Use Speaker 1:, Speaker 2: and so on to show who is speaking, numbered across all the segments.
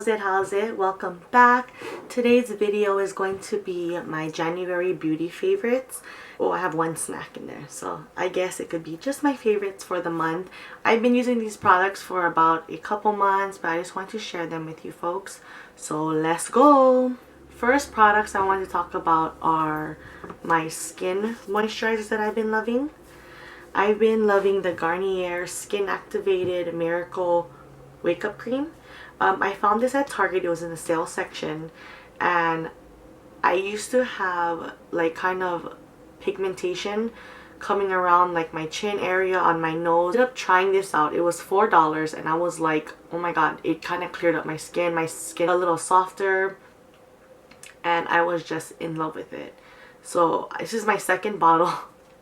Speaker 1: How's it? Welcome back. Today's video is going to be my January beauty favorites. Oh, I have one snack in there, so I guess it could be just my favorites for the month. I've been using these products for about a couple months, but I just want to share them with you folks. So let's go. First products I want to talk about are my skin moisturizers that I've been loving. I've been loving the Garnier Skin Activated Miracle Wake Up Cream. I found this at Target. It was in the sale section, and I used to have like kind of pigmentation coming around like my chin area, on my nose. I ended up trying this out. It was $4 and I was like, oh my god, it kind of cleared up my skin a little softer, and I was just in love with it. So this is my second bottle.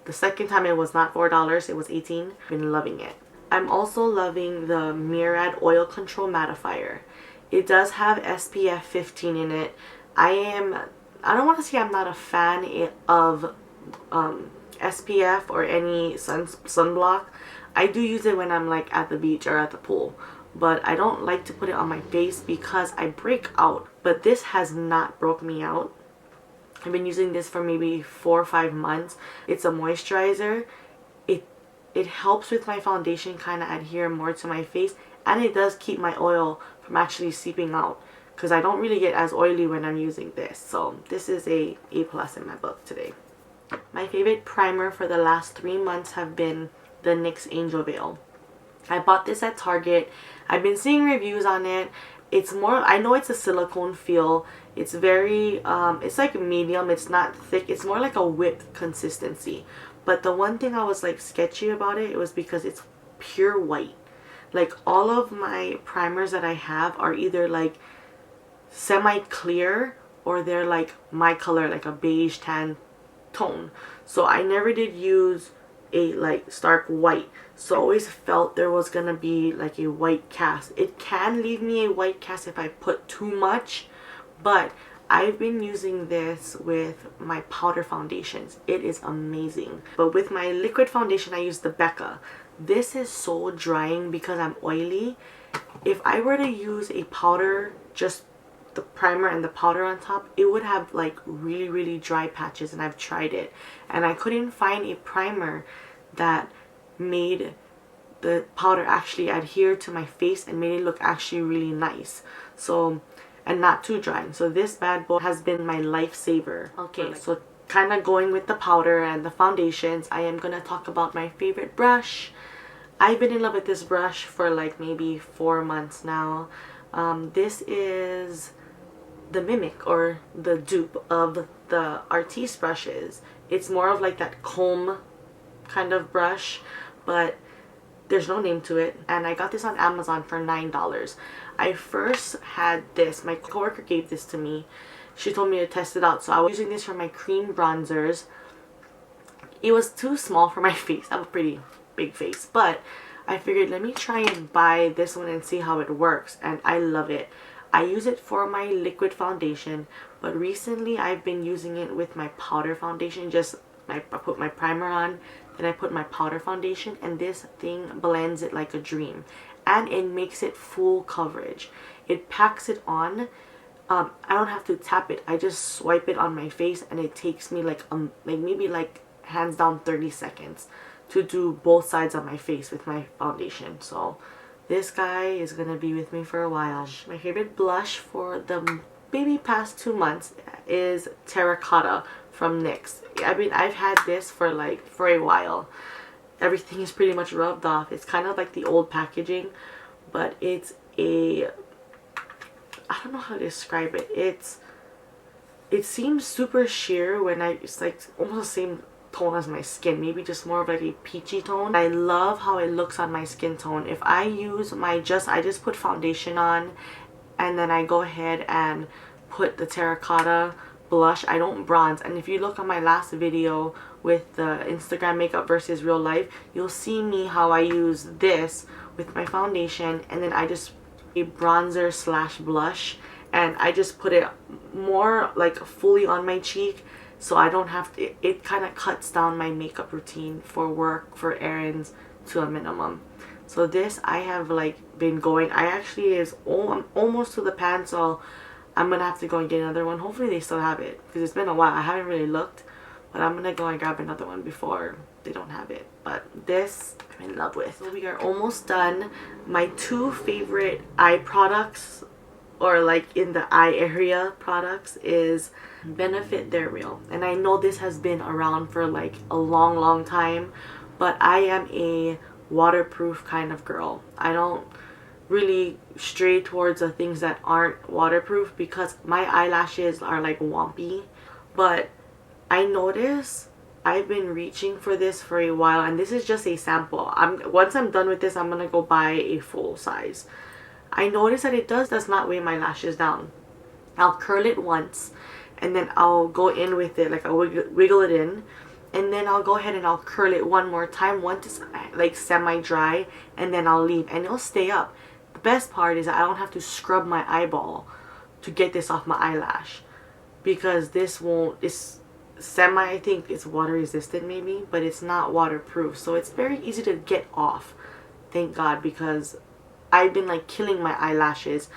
Speaker 1: The second time it was not $4, it was $18. I've been loving it. I'm also loving the Murad Oil Control Mattifier. It does have SPF 15 in it. I don't want to say I'm not a fan of SPF or any sunblock. I do use it when I'm like at the beach or at the pool, but I don't like to put it on my face because I break out. But this has not broke me out. I've been using this for maybe 4 or 5 months. It's a moisturizer. It helps with my foundation kind of adhere more to my face, and it does keep my oil from actually seeping out because I don't really get as oily when I'm using this. So this is a A+ in my book today. My favorite primer for the last 3 months have been the NYX Angel Veil. I bought this at Target. I've been seeing reviews on it. It's more, I know it's a silicone feel. It's very, it's like medium. It's not thick. It's more like a whipped consistency. But the one thing I was like sketchy about it was because it's pure white. Like all of my primers that I have are either like semi-clear or they're like my color, like a beige tan tone. So I never did use a like stark white. So I always felt there was gonna be like a white cast. It can leave me a white cast if I put too much, but I've been using this with my powder foundations. It is amazing. But with my liquid foundation, I use the Becca. This is so drying because I'm oily. If I were to use a powder, just the primer and the powder on top, it would have like really dry patches, and I've tried it. And I couldn't find a primer that made the powder actually adhere to my face and made it look actually really nice. So, and not too drying. So this bad boy has been my lifesaver. Okay, so kind of going with the powder and the foundations, I am going to talk about my favorite brush. I've been in love with this brush for like maybe 4 months now. This is the mimic or the dupe of the Artiste brushes. It's more of like that comb kind of brush, but there's no name to it, and I got this on Amazon for $9. I first had this, my coworker gave this to me. She told me to test it out, so I was using this for my cream bronzers. It was too small for my face. I have a pretty big face, but I figured let me try and buy this one and see how it works, and I love it. I use it for my liquid foundation, but recently I've been using it with my powder foundation. I put my primer on, then I put my powder foundation, and this thing blends it like a dream, and it makes it full coverage. It packs it on. I don't have to tap it. I just swipe it on my face, and it takes me like maybe like hands down 30 seconds to do both sides of my face with my foundation. So this guy is gonna be with me for a while. My favorite blush for the maybe past 2 months is Terracotta from NYX. I've had this for a while. Everything is pretty much rubbed off. It's kind of like the old packaging, but it's I don't know how to describe it. It seems super sheer when it's like almost the same tone as my skin, maybe just more of like a peachy tone. I love how it looks on my skin tone. If I use I just put foundation on, and then I go ahead and put the Terracotta blush. I don't bronze. And if you look on my last video with the Instagram makeup versus real life, you'll see me how I use this with my foundation, and then I just a bronzer slash blush, and I just put it more like fully on my cheek, so I don't have to, it kind of cuts down my makeup routine for work, for errands, to a minimum. So this, I have like been going. I actually I'm almost to the pan, so I'm gonna have to go and get another one. Hopefully they still have it because it's been a while. I haven't really looked, but I'm gonna go and grab another one before they don't have it. But this I'm in love with. So we are almost done. My two favorite eye products, or like in the eye area products, is Benefit They're Real. And I know this has been around for like a long time, but I am a waterproof kind of girl. I don't really stray towards the things that aren't waterproof because my eyelashes are like wompy. But I notice I've been reaching for this for a while, and this is just a sample. Once I'm done with this, I'm gonna go buy a full size. I notice that it does not weigh my lashes down. I'll curl it once, and then I'll go in with it, like I'll wiggle it in, and then I'll go ahead and I'll curl it one more time once it's like semi-dry, and then I'll leave, and it'll stay up. The best part is that I don't have to scrub my eyeball to get this off my eyelash, because this won't, it's semi, I think it's water resistant maybe, but it's not waterproof, so it's very easy to get off, thank God, because I've been like killing my eyelashes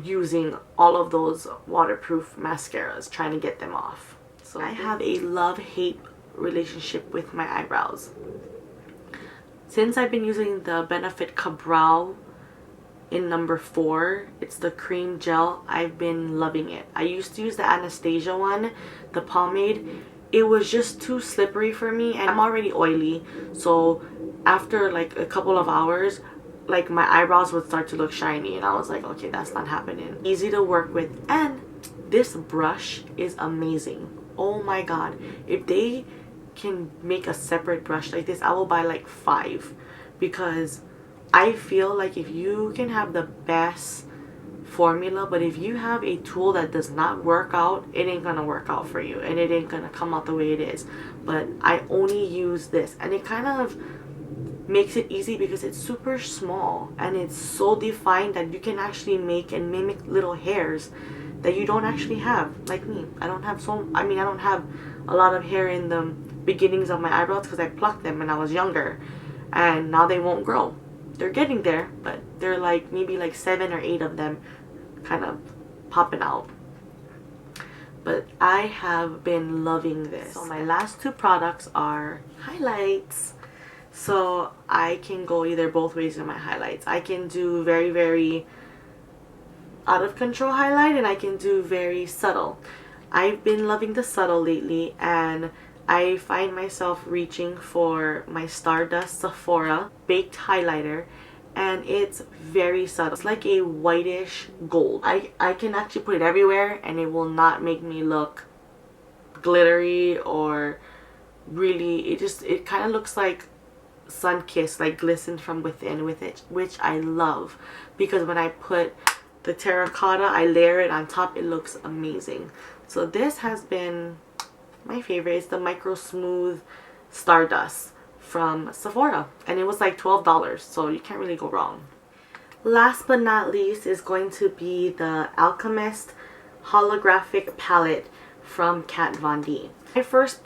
Speaker 1: using all of those waterproof mascaras trying to get them off. So I have a love-hate relationship with my eyebrows. Since I've been using the Benefit Cabral in number 4, it's the cream gel, I've been loving it. I used to use the Anastasia one, the pomade. It was just too slippery for me, and I'm already oily, so after like a couple of hours, like my eyebrows would start to look shiny, and I was like, okay, that's not happening. Easy to work with, and this brush is amazing. Oh my god, if they can make a separate brush like this, I will buy like 5, because I feel like if you can have the best formula, but if you have a tool that does not work out, it ain't gonna work out for you, and it ain't gonna come out the way it is. But I only use this, and it kind of makes it easy because it's super small and it's so defined that you can actually make and mimic little hairs that you don't actually have, like me. I don't have a lot of hair in the beginnings of my eyebrows because I plucked them when I was younger, and now they won't grow. They're getting there, but they're like maybe like 7 or 8 of them kind of popping out. But I have been loving this. So my last 2 products are highlights. So I can go either both ways in my highlights. I can do very out of control highlight, and I can do very subtle. I've been loving the subtle lately, and I find myself reaching for my Stardust Sephora baked highlighter, and it's very subtle. It's like a whitish gold. I can actually put it everywhere and it will not make me look glittery or really, it kind of looks like sun-kissed, like glistened from within with it, which I love, because when I put the terracotta, I layer it on top, it looks amazing. So this has been my favorite. It's the Micro Smooth Stardust from Sephora, and it was like $12, so you can't really go wrong. Last but not least is going to be the Alchemist holographic palette from Kat Von D. I first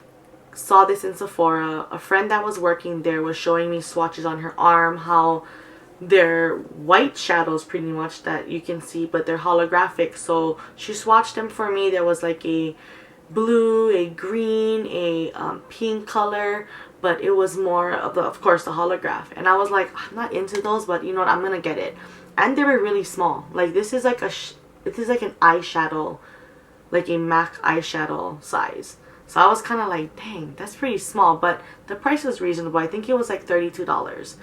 Speaker 1: saw this in Sephora. A friend that was working there was showing me swatches on her arm, how they're white shadows pretty much that you can see, but they're holographic. So she swatched them for me. There was like a blue, a green, a pink color, but it was more of course the holograph, and I was like, I'm not into those, but you know what, I'm gonna get it. And they were really small. Like this is like an eyeshadow, like a MAC eyeshadow size. So I was kind of like, dang, that's pretty small, but the price was reasonable. I think it was like $32.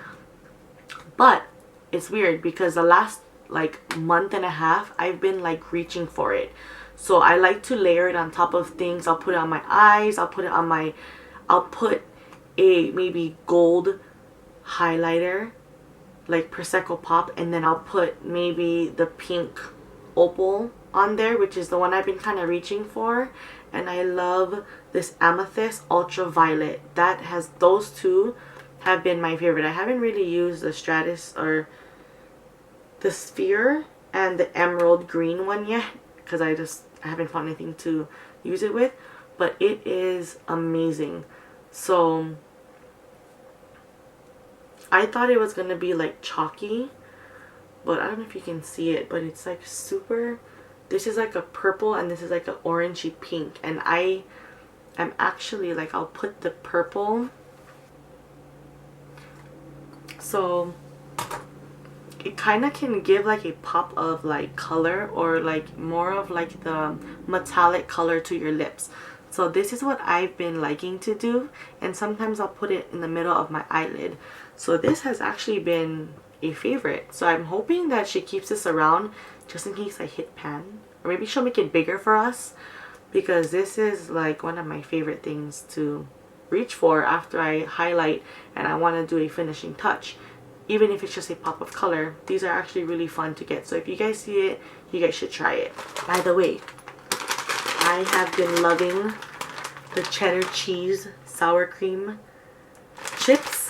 Speaker 1: But it's weird because the last like month and a half, I've been like reaching for it. So I like to layer it on top of things. I'll put it on my eyes. I'll put a maybe gold highlighter, like Prosecco Pop, and then I'll put maybe the pink opal on there, which is the one I've been kind of reaching for. And I love this Amethyst Ultraviolet. Those 2 have been my favorite. I haven't really used the Stratus or the Sphere and the Emerald Green one yet, because I haven't found anything to use it with, but it is amazing. So I thought it was gonna be like chalky, but I don't know if you can see it, but it's like super, this is like a purple and this is like an orangey pink, and I am actually like, I'll put the purple, so it kind of can give like a pop of like color, or like more of like the metallic color to your lips. So this is what I've been liking to do, and sometimes I'll put it in the middle of my eyelid. So this has actually been a favorite, so I'm hoping that she keeps this around just in case I hit pan, or maybe she'll make it bigger for us, because this is like one of my favorite things to reach for after I highlight and I want to do a finishing touch. Even if it's just a pop of color, these are actually really fun to get. So if you guys see it, you guys should try it. By the way, I have been loving the cheddar cheese sour cream chips.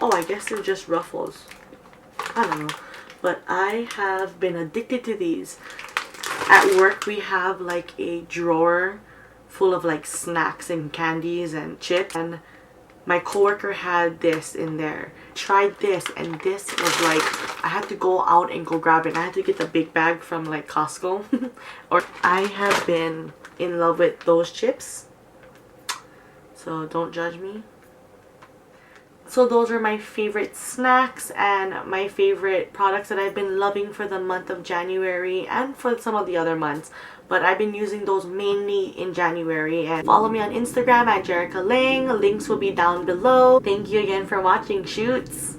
Speaker 1: Oh, I guess they're just Ruffles. I don't know. But I have been addicted to these. At work, we have like a drawer full of like snacks and candies and chips, and my coworker had this in there. Tried this, and this was like, I had to go out and go grab it. I had to get the big bag from like Costco. Or I have been in love with those chips, so don't judge me. So those are my favorite snacks and my favorite products that I've been loving for the month of January and for some of the other months. But I've been using those mainly in January. And follow me on Instagram at Jerica Lang. Links will be down below. Thank you again for watching, Shoots.